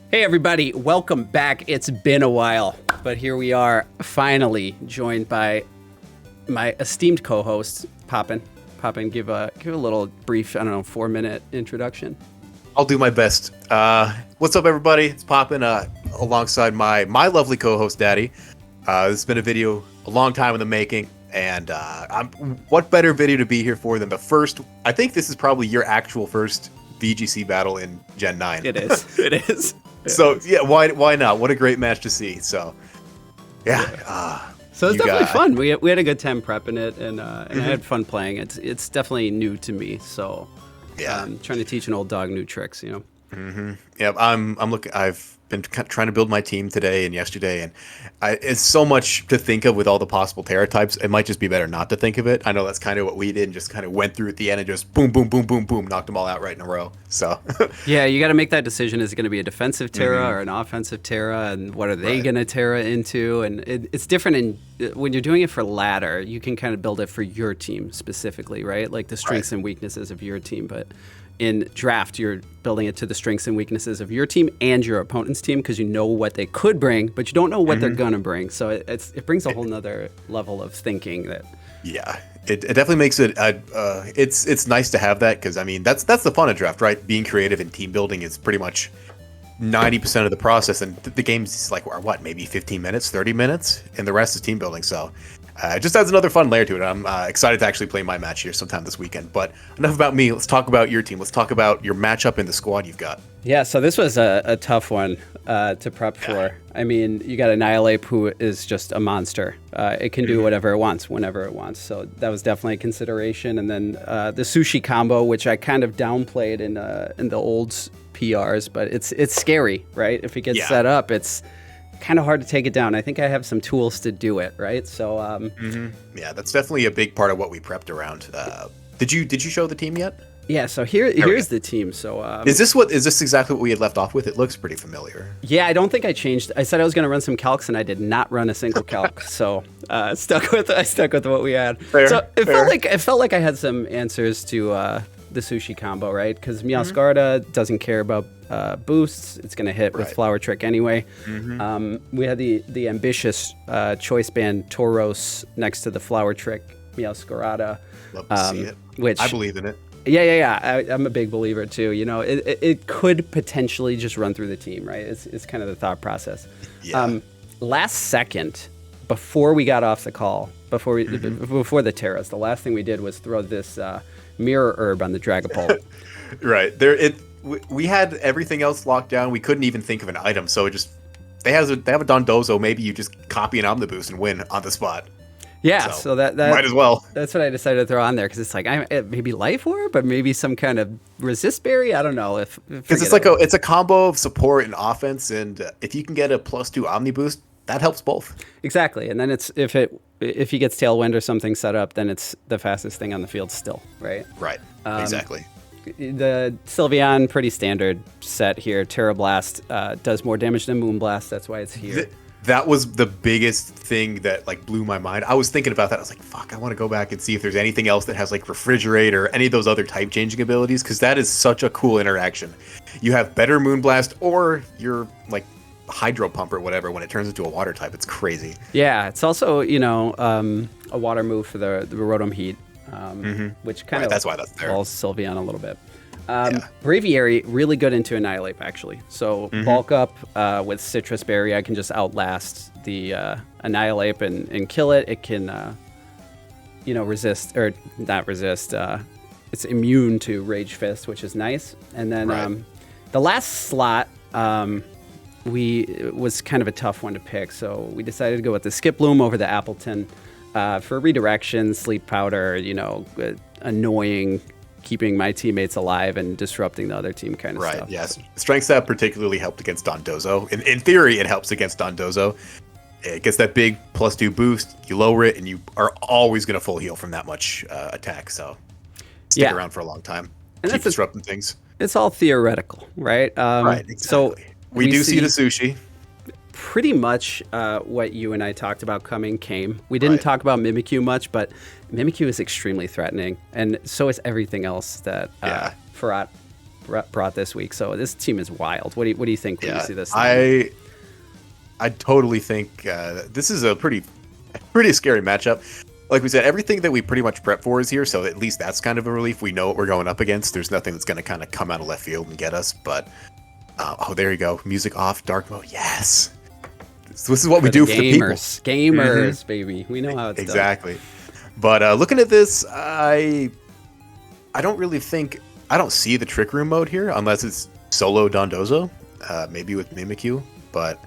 Hey everybody, welcome back. It's been a while, but here we are, finally joined by my esteemed co-host, Poppin. Poppin, give a little brief, 4-minute introduction. I'll do my best. What's up, everybody? It's Poppin, alongside my lovely co-host, Daddy. This has been a video a long time in the making, and what better video to be here for than the first? I think this is probably your actual first VGC battle in Gen 9. It is. It is. So yeah, why not? What a great match to see. So yeah. So it's definitely fun. We had a good time prepping it, and I had fun playing. It's definitely new to me. So yeah, trying to teach an old dog new tricks. Yeah, I'm looking. I've been trying to build my team today and yesterday, and it's so much to think of with all the possible Terra types. It might just be better not to think of it. I know that's kind of what we did, and just kind of went through at the end and just boom, boom, boom, boom, boom, knocked them all out right in a row. So yeah, you got to make that decision. Is it going to be a defensive Terra or an offensive Terra, and what are they going to Terra into? And it's different when you're doing it for ladder. You can kind of build it for your team specifically, right? Like the strengths and weaknesses of your team, but in draft, you're building it to the strengths and weaknesses of your team and your opponent's team because you know what they could bring, but you don't know what they're gonna bring. So it brings a whole nother level of thinking. That it definitely makes it. It's nice to have that because I mean that's the fun of draft, right? Being creative and team building is pretty much 90% of the process, and the game's like what, maybe 15 minutes, 30 minutes, and the rest is team building. So. It just adds another fun layer to it. I'm excited to actually play my match here sometime this weekend. But enough about me. Let's talk about your team. Let's talk about your matchup in the squad you've got. Yeah, so this was a tough one to prep for. I mean, you got Annihilate, who is just a monster. It can do whatever it wants, whenever it wants. So that was definitely a consideration. And then the Sushi combo, which I kind of downplayed in the old PRs, but it's scary, right? If it gets set up, it's kind of hard to take it down. I think I have some tools to do it, right? So yeah, that's definitely a big part of what we prepped around. Did you show the team yet? Yeah, so here's the team. So is this exactly what we had left off with? It looks pretty familiar. Yeah, I don't think I changed. I said I was going to run some calcs, and I did not run a single calc. So I stuck with what we had. Fair, so it felt like I had some answers to the Sushi combo, right? Because Meowscarada doesn't care about boosts. It's going to hit with Flower Trick anyway. We had the ambitious choice band Tauros next to the Flower Trick Meowscarada. Love to see it. Which I believe in it. Yeah. I'm a big believer too. You know, it could potentially just run through the team, right? It's kind of the thought process. Yeah. Last second, before we got off the call, before the Terras, the last thing we did was throw this mirror herb on the Dragapult. Right. We had everything else locked down. We couldn't even think of an item, so they have a Dondozo. Maybe you just copy an Omniboost and win on the spot. Yeah, so that might as well. That's what I decided to throw on there because it's like maybe Life Orb, but maybe some kind of Resist Berry. I don't know because it's a combo of support and offense, and if you can get a +2 Omniboost, that helps both. Exactly, and then it's if he gets Tailwind or something set up, then it's the fastest thing on the field still, right? Right. Exactly. The Sylveon, pretty standard set here. Terra Blast does more damage than Moonblast. That's why it's here. That was the biggest thing that blew my mind. I was thinking about that. I was like, fuck, I want to go back and see if there's anything else that has Refrigerate or any of those other type changing abilities, because that is such a cool interaction. You have better Moonblast or your Hydro Pump or whatever when it turns into a water type. It's crazy. Yeah, it's also a water move for the Rotom Heat, which kind of that's why that's there. Falls Sylveon a little bit. Braviary, really good into Annihilate, actually. So bulk up with Citrus Berry, I can just outlast the Annihilate and kill it. It can, resist, or not resist, it's immune to Rage Fist, which is nice. And then the last slot was kind of a tough one to pick, so we decided to go with the Skip Bloom over the Appleton for redirection, Sleep Powder, annoying, keeping my teammates alive and disrupting the other team kind of stuff. Right, yes. Strength Stab particularly helped against Dondozo. In theory, it helps against Dondozo. It gets that big +2 boost, you lower it, and you are always going to full heal from that much attack, so stick around for a long time. And keep disrupting things. It's all theoretical, right? Right, exactly. So we do see the Sushi. Pretty much what you and I talked about came. We didn't talk about Mimikyu much, but Mimikyu is extremely threatening, and so is everything else that Furat brought this week. So this team is wild. What do you think when you see this? I totally think this is a pretty scary matchup. Like we said, everything that we pretty much prep for is here, so at least that's kind of a relief. We know what we're going up against. There's nothing that's going to kind of come out of left field and get us. But oh, there you go. Music off, dark mode. Yes. So this is what we do for the people. Gamers, baby. We know how it's exactly. done. But looking at this, I don't see the Trick Room mode here unless it's solo Dondozo, maybe with Mimikyu, but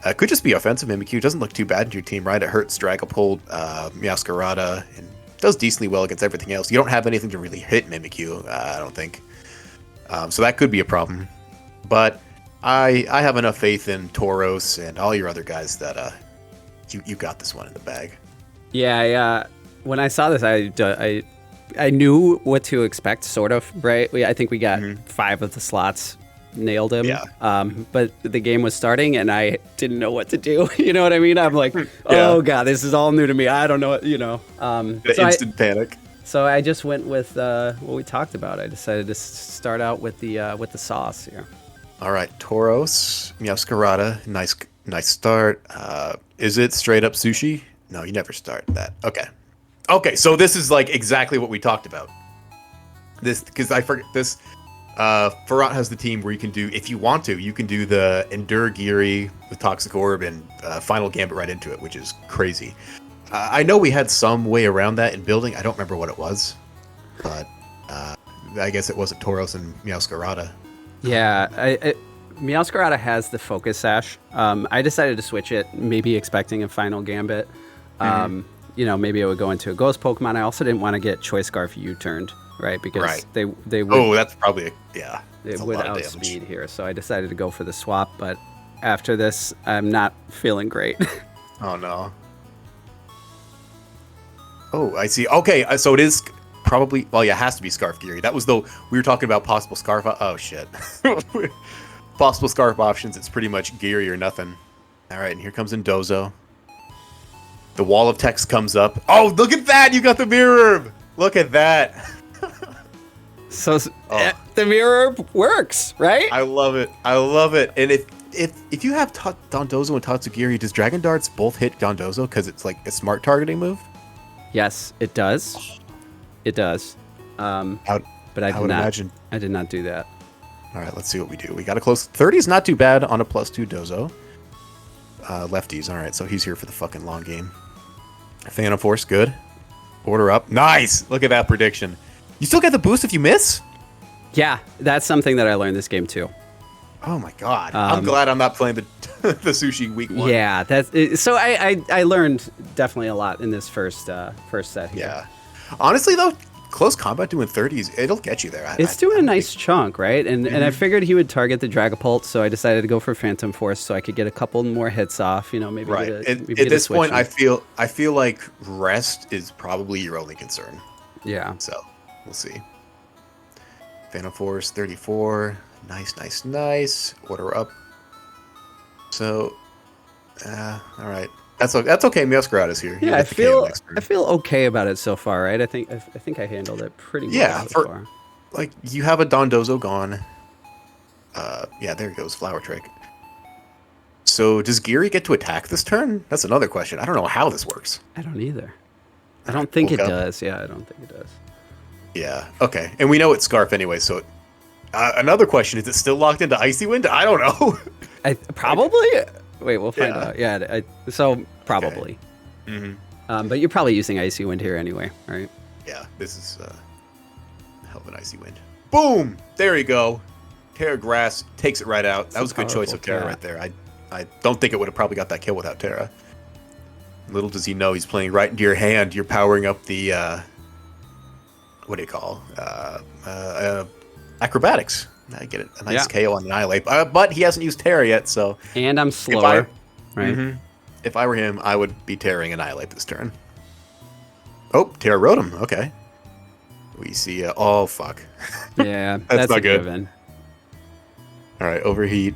it could just be offensive Mimikyu. It doesn't look too bad in your team, right? It hurts Dragapult, Meowscarada, and does decently well against everything else. You don't have anything to really hit Mimikyu, I don't think. So that could be a problem. But I have enough faith in Tauros and all your other guys that you got this one in the bag. Yeah. When I saw this, I knew what to expect, sort of, right? I think we got 5 of the slots nailed him. Yeah. But the game was starting, and I didn't know what to do. You know what I mean? I'm like, oh, God, this is all new to me. I don't know, Instant panic. So I just went with what we talked about. I decided to start out with the sauce here. All right, Tauros, Meowscarada, nice start. Is it straight up Sushi? No, you never start that. Okay, so this is like exactly what we talked about. This, because I forget this. Furat has the team where you can do, if you want to, you can do the Endure Geary with Toxic Orb and Final Gambit right into it, which is crazy. I know we had some way around that in building. I don't remember what it was, but I guess it wasn't Tauros and Meowscarada. Yeah, Meowscarada has the Focus Sash. I decided to switch it, maybe expecting a Final Gambit. Maybe it would go into a Ghost Pokemon. I also didn't want to get Choice Scarf U-turned, right? Because they would. Oh, that's probably It would outspeed here, so I decided to go for the swap. But after this, I'm not feeling great. Oh no. Oh, I see. Okay, so it is probably. Well, yeah, it has to be Scarf Geary. That was we were talking about possible Scarf. Oh shit. Possible Scarf options. It's pretty much Geary or nothing. All right, and here comes Indozo. The wall of text comes up. Oh, look at that! You got the mirror herb! Look at that! So the mirror herb works, right? I love it. And if you have Dondozo and Tatsugiri, does Dragon Darts both hit Dondozo because it's like a smart targeting move? Yes, it does. It does. But I did not do that. All right, let's see what we do. We got a close 30 is not too bad on a +2 Dozo. Lefties. All right, so he's here for the fucking long game. Phantom Force, good. Order up. Nice! Look at that prediction. You still get the boost if you miss? Yeah, that's something that I learned this game too. Oh my god. I'm glad I'm not playing the Sushi week 1. Yeah, so I learned definitely a lot in this first set here. Yeah. Honestly though, close combat doing 30s, it'll get you there. It's doing a nice chunk, right? And I figured he would target the Dragapult, so I decided to go for Phantom Force so I could get a couple more hits off. Maybe right. At this point, I feel like rest is probably your only concern. Yeah. So we'll see. Phantom Force 34, nice. Order up. So, all right. That's okay. Meowscarada's here. Yeah, I feel okay about it so far, right? I think I handled it pretty well so far. Like you have a Dondozo gone. There goes Flower Trick. So does Geary get to attack this turn? That's another question. I don't know how this works. I don't either. I don't think it does. Yeah, I don't think it does. Yeah. Okay. And we know it's Scarf anyway. So another question: is it still locked into Icy Wind? I don't know. Probably. Wait, we'll find out. Yeah, so probably. Okay. But you're probably using Icy Wind here anyway, right? Yeah, this is hell of an Icy Wind. Boom! There you go. Terra Grass takes it right out. That was a good choice of Terra right there. I don't think it would have probably got that kill without Terra. Little does he know he's playing right into your hand. You're powering up the what do you call acrobatics. I get it. A nice KO on Annihilate. But he hasn't used Terra yet, so... And I'm slower, right? If I were him, I would be Terraing Annihilate this turn. Oh, Terra wrote him. Okay. We see... oh, fuck. Yeah, that's not good. Given. All right, Overheat.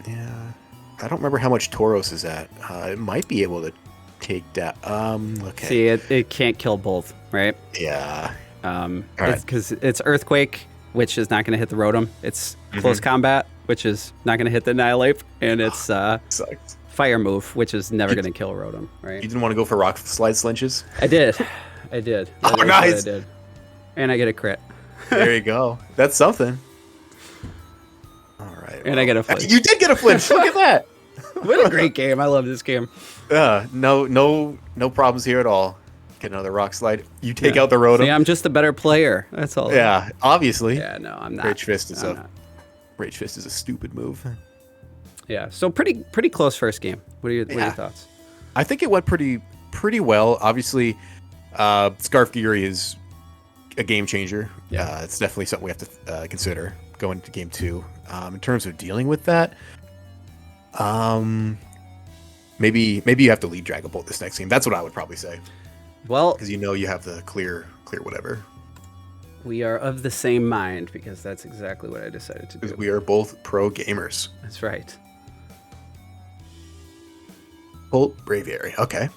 Yeah. I don't remember how much Tauros is at. It might be able to take that. Okay. See, it can't kill both, right? Yeah. Because it's Earthquake... which is not going to hit the Rotom. It's close combat, which is not going to hit the Annihilate, and it's Sucks. fire move, which is never going to kill a Rotom, right? You didn't want to go for rock slide slinches? I did. Oh, That's nice. what I did. And I get a crit. There you go. That's something. All right. And I get a flinch. You did get a flinch. Look at that. What a great game. I love this game. No problems here at all. Get another rock slide. You take out the Rotom. See, I'm just a better player. That's all. Yeah, obviously. Yeah, no, I'm not. Rage Fist is not. Rage Fist is a stupid move. Yeah, so pretty close first game. What are your thoughts? I think it went pretty well. Obviously, Scarf Fury is a game changer. Yeah. It's definitely something we have to consider going into game 2. In terms of dealing with that, maybe you have to lead Dragon Bolt this next game. That's what I would probably say. Well, Because you have to clear whatever. we are of the same mind because that's exactly what I decided to Because do. we are both pro gamers. That's right. Bolt, Braviary. Okay.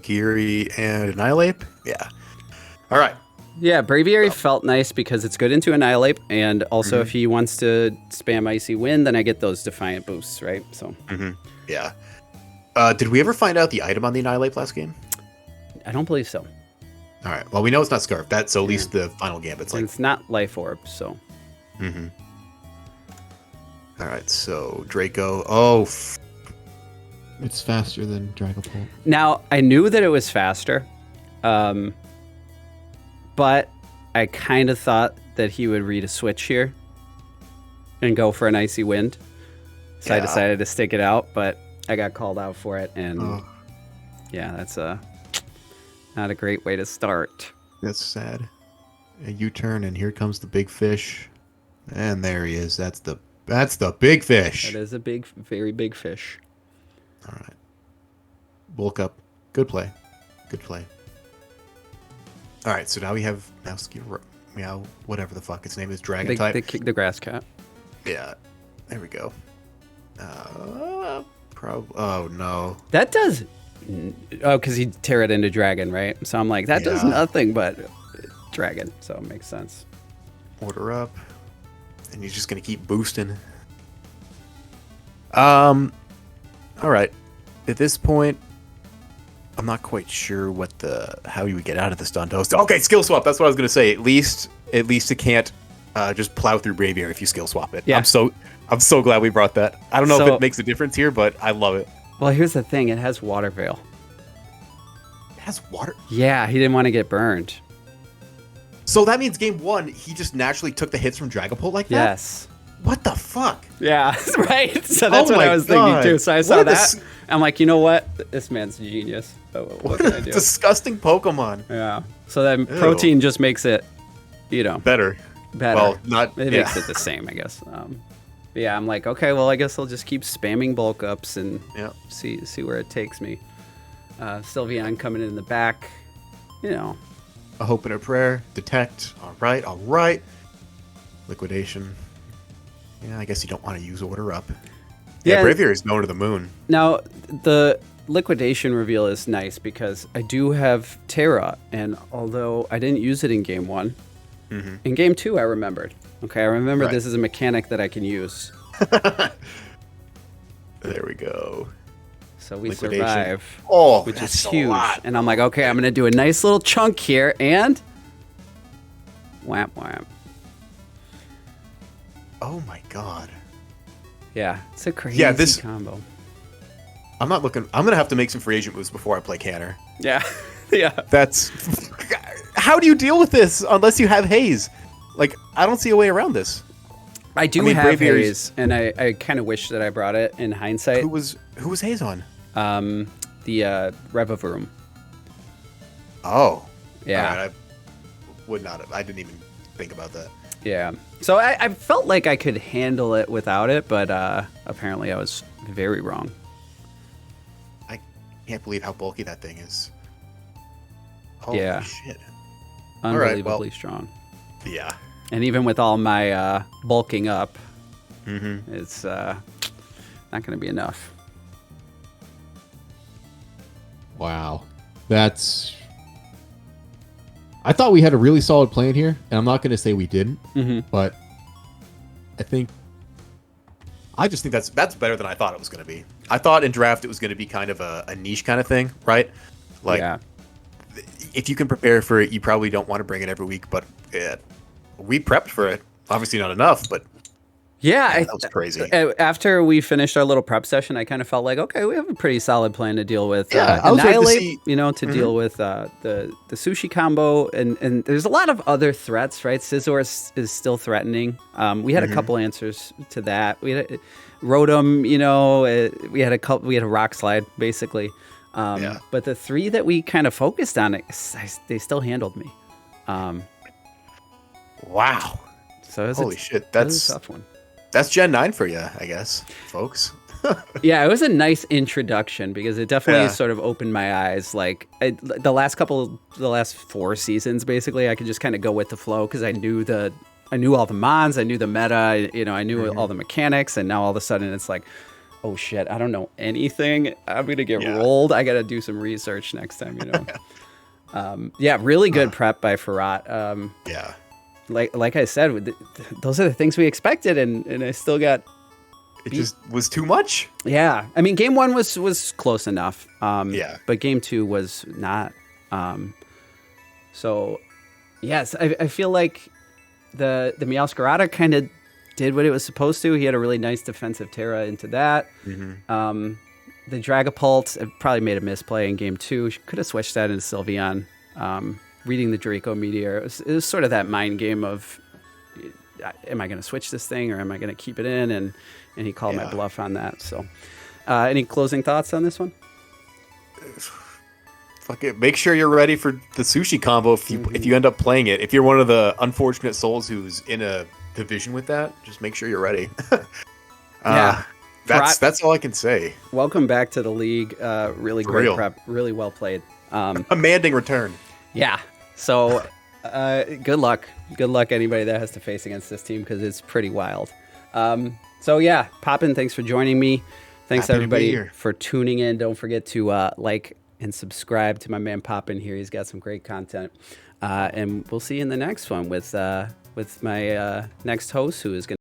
Geary and Annihilate? Yeah. All right. Yeah, Braviary felt nice because it's good into Annihilate, and also if he wants to spam Icy Wind, then I get those Defiant boosts, right? So Yeah. Did we ever find out the item on the Annihilate last game? I don't believe so. All right. Well, we know it's not Scarf. That's at least the final gambit's And like. it's not Life Orb, so. All right. So Draco. Oh, It's faster than Dragapult. Now, I knew that it was faster, but I kind of thought that he would read a switch here and go for an Icy Wind. So I Yeah. decided to stick it out, but I got called out for it, and yeah, that's not a great way to start. That's sad. A U-turn, and here comes the big fish. And there he is. That's the big fish. That is a big, very big fish. All right. Bulk up. Good play. Good play. all right. So now we have Meow, whatever the fuck its name is, Dragon type. The grass cat. Yeah. There we go. Oh no. That does. Oh, because he tear it into dragon, right? So I'm like, that does Yeah. nothing but dragon. So it makes sense. Order up, and he's just gonna keep boosting. All right. At this point, I'm not quite sure how you would get out of the stun toast. Okay, skill swap. That's what I was gonna say. At least it can't just plow through Braviary if you skill swap it. Yeah. I'm so glad we brought that. I don't know if So- it makes a difference here, but I love it. Well, here's the thing. It has water veil. It has water. Yeah, he didn't want to get burned. So that means game 1, he just naturally took the hits from Dragapult like that? Yes. What the fuck? Yeah, right. So that's Oh what I my was thinking God. too. So I What saw a that. I'm like, you know what? This man's a genius. So what What can I a do? disgusting Pokemon. Yeah. So then protein just makes it, Better. better. Well, not. It makes it the same, I guess. But yeah, I'm like, okay, well, I guess I'll just keep spamming bulk ups and Yeah. see where it takes me. Sylveon coming in the back, A hope and a prayer. Detect. All right. Liquidation. Yeah, I guess you don't want to use order up. Yeah, Yeah. Braviary is going to the moon. Now, the liquidation reveal is nice because I do have Terra, and although I didn't use it in game 1, in game 2 I remembered. Okay, I remember Right. this is a mechanic that I can use. There we go. So we Liquidation. survive, Oh, which that's is a huge. lot. And I'm like, okay, I'm going to do a nice little chunk here, and wham, wham. Oh my god. Yeah, it's a crazy Yeah, this- combo. I'm not looking. I'm gonna have to make some free agent moves before I play Canner. Yeah, yeah. That's. How do you deal with this unless you have Haze? Like, I don't see a way around this. I do I mean, have Braviary's- Haze, and I kind of wish that I brought it in hindsight. Who was Haze on? The Revavroom. Oh, Yeah. All right, I would not have. I didn't even think about that. Yeah. So I felt like I could handle it without it, but apparently I was very wrong. I can't believe how bulky that thing is. Holy Yeah. shit. Unbelievably well- strong. Yeah. And even with all my bulking up, Mm-hmm. it's not going to be enough. Wow. That's I thought we had a really solid plan here, and I'm not going to say we didn't, but I just think that's better than I thought it was going to be. I thought in draft it was going to be kind of a niche kind of thing, right? Like, Yeah. if you can prepare for it, you probably don't want to bring it every week, but we prepped for it. Obviously not enough, but Yeah, that was crazy. After we finished our little prep session, I kind of felt like, okay, we have a pretty solid plan to deal with Yeah, I was ready to Annihilate, see- to deal with the Sushi combo, and there's a lot of other threats, right? Scizor is still threatening. We had a couple answers to that. We had Rotom, we had a Rock Slide, basically. But the three that we kind of focused on, they still handled me. Wow. So it was Holy shit. That was a tough one. That's Gen 9 for you, I guess, folks. Yeah, it was a nice introduction because it definitely Yeah. sort of opened my eyes. Like the last 4 seasons, basically, I could just kind of go with the flow because I knew all the mons, I knew the meta, I knew all the mechanics, and now all of a sudden it's like, oh shit, I don't know anything. I'm gonna get rolled. I gotta do some research next time, really good prep by Furat. Yeah. Like I said, those are the things we expected, and I still got. It just was too much. Yeah, I mean, game 1 was close enough. But game 2 was not. So, yes, I feel like the Meowscarada kind of did what it was supposed to. He had a really nice defensive Terra into that. The Dragapult probably made a misplay in game 2. Could have switched that into Sylveon. Reading the Draco Meteor, it was sort of that mind game of, am I going to switch this thing or am I going to keep it in? And he called my bluff on that. So, any closing thoughts on this one? Fuck it. Make sure you're ready for the Sushi combo if you end up playing it. If you're one of the unfortunate souls who's in a division with that, just make sure you're ready. That's all I can say. Welcome back to the league. Really For great real. prep. Really well played. Commanding return. Yeah. So, good luck. Good luck anybody that has to face against this team because it's pretty wild. Poppin, thanks for joining me. Thanks Happy to be everybody here. for tuning in. Don't forget to like and subscribe to my man Poppin here. He's got some great content. And we'll see you in the next one with my next host who is going to